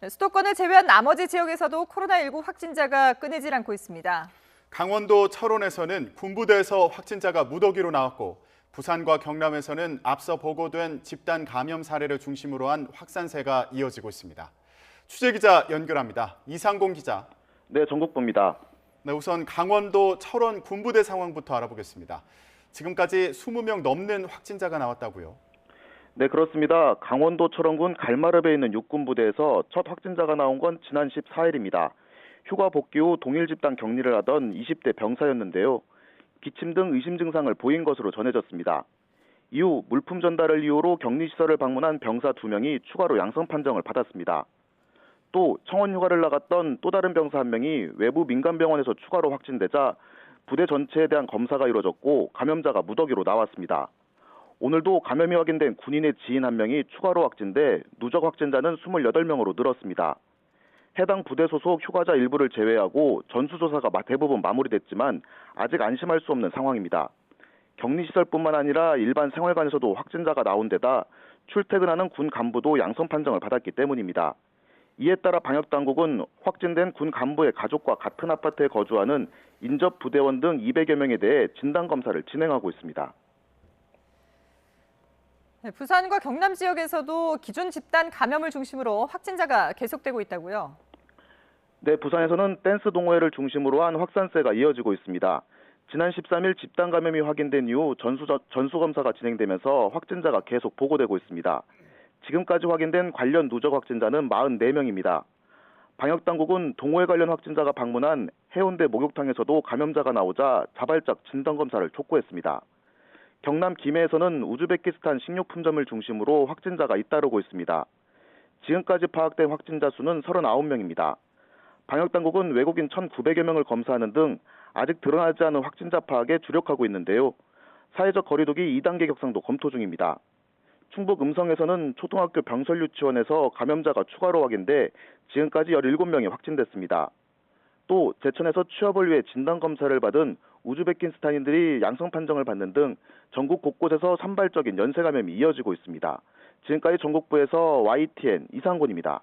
수도권을 제외한 나머지 지역에서도 코로나19 확진자가 끊이질 않고 있습니다. 강원도 철원에서는 군부대에서 확진자가 무더기로 나왔고 부산과 경남에서는 앞서 보고된 집단 감염 사례를 중심으로 한 확산세가 이어지고 있습니다. 취재기자 연결합니다. 이상공 기자. 네, 전국부입니다. 네, 우선 강원도 철원 군부대 상황부터 알아보겠습니다. 지금까지 20명 넘는 확진자가 나왔다고요? 네, 그렇습니다. 강원도 철원군 갈마르베에 있는 육군부대에서 첫 확진자가 나온 건 지난 14일입니다. 휴가 복귀 후 동일 집단 격리를 하던 20대 병사였는데요. 기침 등 의심 증상을 보인 것으로 전해졌습니다. 이후 물품 전달을 이유로 격리시설을 방문한 병사 2명이 추가로 양성 판정을 받았습니다. 또 청원 휴가를 나갔던 또 다른 병사 1명이 외부 민간병원에서 추가로 확진되자 부대 전체에 대한 검사가 이루어졌고 감염자가 무더기로 나왔습니다. 오늘도 감염이 확인된 군인의 지인 1명이 추가로 확진돼 누적 확진자는 28명으로 늘었습니다. 해당 부대 소속 휴가자 일부를 제외하고 전수조사가 대부분 마무리됐지만 아직 안심할 수 없는 상황입니다. 격리시설뿐만 아니라 일반 생활관에서도 확진자가 나온 데다 출퇴근하는 군 간부도 양성 판정을 받았기 때문입니다. 이에 따라 방역당국은 확진된 군 간부의 가족과 같은 아파트에 거주하는 인접 부대원 등 200여 명에 대해 진단검사를 진행하고 있습니다. 부산과 경남 지역에서도 기존 집단 감염을 중심으로 확진자가 계속되고 있다고요? 네, 부산에서는 댄스 동호회를 중심으로 한 확산세가 이어지고 있습니다. 지난 13일 집단 감염이 확인된 이후 전수검사가 진행되면서 확진자가 계속 보고되고 있습니다. 지금까지 확인된 관련 누적 확진자는 44명입니다. 방역당국은 동호회 관련 확진자가 방문한 해운대 목욕탕에서도 감염자가 나오자 자발적 진단검사를 촉구했습니다. 경남 김해에서는 우즈베키스탄 식료품점을 중심으로 확진자가 잇따르고 있습니다. 지금까지 파악된 확진자 수는 39명입니다. 방역당국은 외국인 1,900여 명을 검사하는 등 아직 드러나지 않은 확진자 파악에 주력하고 있는데요. 사회적 거리두기 2단계 격상도 검토 중입니다. 충북 음성에서는 초등학교 병설 유치원에서 감염자가 추가로 확인돼 지금까지 17명이 확진됐습니다. 또 제천에서 취업을 위해 진단검사를 받은 우즈베키스탄인들이 양성 판정을 받는 등 전국 곳곳에서 산발적인 연쇄 감염이 이어지고 있습니다. 지금까지 전국부에서 YTN 이상곤입니다.